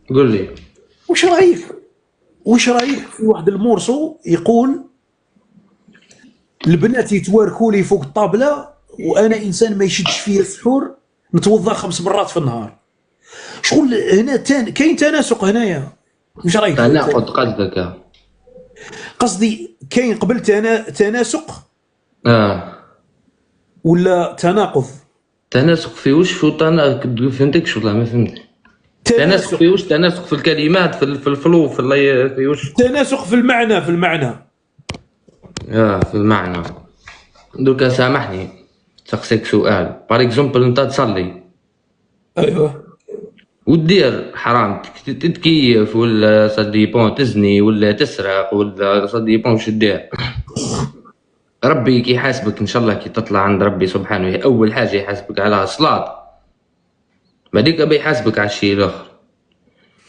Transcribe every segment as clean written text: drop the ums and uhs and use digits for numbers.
قول لي. واش رايك في واحد المورسو يقول البنات يتواركوا لي فوق الطابله وانا انسان ما يشدش فيا السحور، نتوضا 5 مرات في النهار. شغل هنا كاين تناسق هنايا. واش رايك في تناقض قصدك؟ قصدي كاين قبل تناسق اه. ولا تناقض؟ تناسق في وش؟ فهمتكش والله، ما فهمت. تناسق تناسق في وش؟ تناسق في الكلمات، في الفلو، في وش؟ تناسق في المعنى، في المعنى. دوكا سامحني، سقسيك سؤال. بار اكزومبل انت تصلي ايوه ودير حرام، تتكيف ولا صديبون تزني ولا تسرق ولا صديبون وش دير، ربي كي يحاسبك ان شاء الله كي تطلع عند ربي سبحانه، اول حاجه يحاسبك على الصلاه، بعديك بيحاسبك على الشيء الاخر.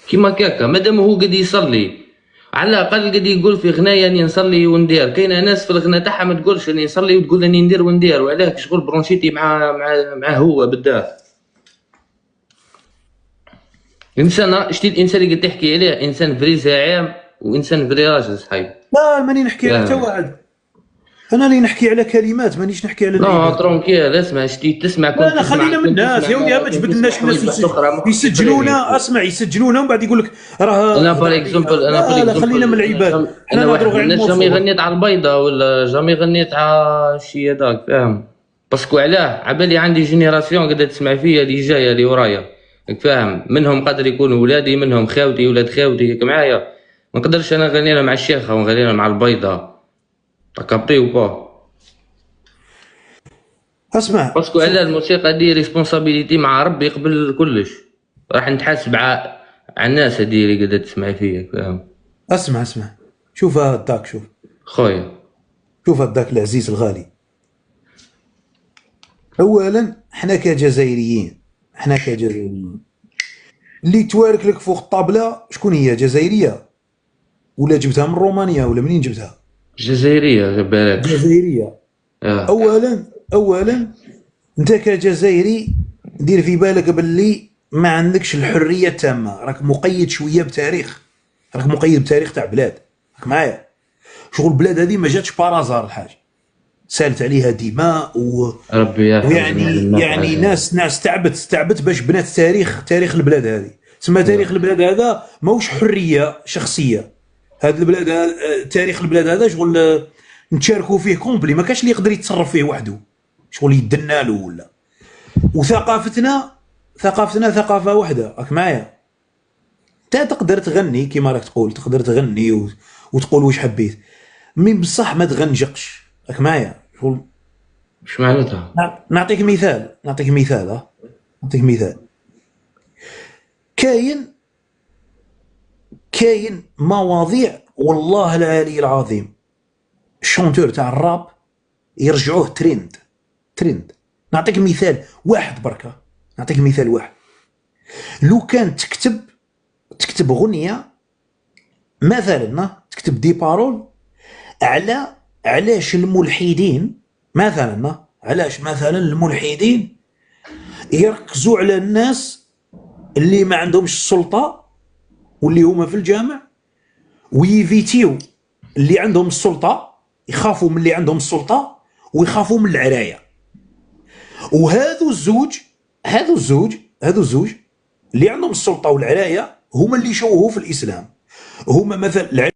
كيما كاكا مادام هو قد يصلي، على الاقل قد يقول في غنايا اني نصلي وندير. كاينه ناس في الغنى تاعها ما تقولش اني نصلي وتقول اني ندير وندير، وعلاه شغل برونشيتي مع هو بالذات. انسان شتي الانسان اللي قد تحكي عليه انسان فري زعيم وانسان فري راجل صحيح. لا ماني نحكي على حتى واحد، انا اللي نحكي على كلمات مانيش نحكي على لا العباد. ترونكيل، اسمع شتي تسمع، لا كنت لا تسمع خلينا من كنت الناس تسمع يا ودي، ما كنت تسمع تجبدلناش حوايج الناس واحده اخرى ما كنتش يسجلونا. اسمع يسجلونا ومن بعد يقول لك راه انا هضر بار عليها. اكزومبل لا لا خلينا من العباد، حنا انا نهضروا واحد من غير على الناس جامي الموضوع. غنيت على البيضه ولا جامي غنيت على الشيء هذاك، فاهم؟ باسكو علاه عبالي عندي جينيراسيون قاعده تسمع فيا اللي جايه اللي ورايا، فاهم؟ منهم قادر يكونوا ولادي، منهم خاوتي ولاد خاوتي هيك معايا. ما نقدرش انا نغني لهم مع الشيخه ونغني لهم مع البيضه، تكابريو با. اسمع باسكو على شوف، الموسيقى دي ريسبونسابيليتي مع ربي قبل كلش، راح نتحاسب على الناس هذي اللي قاعده تسمع فيا، فاهم؟ اسمع شوف هداك، خويا شوف هداك العزيز الغالي. اولا حنا كجزائريين، اللي توارك لك فوق الطابله شكون هي؟ جزائريه ولا جبتها من رومانيا ولا منين جبتها؟ جزائريه بالك. جزائريه. اه. اولا انت كجزائري دير في بالك باللي ما عندكش الحريه التامه، راك مقيد شويه بتاريخ، راك مقيد بتاريخ تاع بلاد. راك معايا؟ شغل البلاد هذه ما جاتش بارازار الحاج، سالت عليها دماء ربي يرحم جميع يعني ناس تعبت باش بنات تاريخ البلاد هذه. تسمى تاريخ البلاد هذا ماهوش حريه شخصيه، هذا البلاد تاريخ البلاد هذا شغل نتشاركوا فيه كومبلي، ما كاش اللي يقدر يتصرف فيه وحده، شغل يدنا له ولا. وثقافتنا ثقافه واحده. راك معايا؟ انت تقدر تغني كيما راك تقول، تقدر تغني وتقول واش حبيت، من بصح ما تغنجقش. راك معايا؟ شغل اش معناتها؟ نعطيك مثال كاين مواضيع والله العلي العظيم الشونتور تاع الراب يرجعوه ترند. نعطيك مثال واحد بركه، لو كان تكتب غنيه مثلا، تكتب دي بارول على علاش الملحدين مثلا، علاش مثلا الملحدين يركزوا على الناس اللي ما عندهمش السلطه واللي هما في الجامع، ويفيتيو اللي عندهم السلطه، يخافوا من اللي عندهم السلطه ويخافوا من العرايه. وهذو الزوج اللي عندهم السلطه والعرايه هما اللي شوهوا في الاسلام. هما مثلا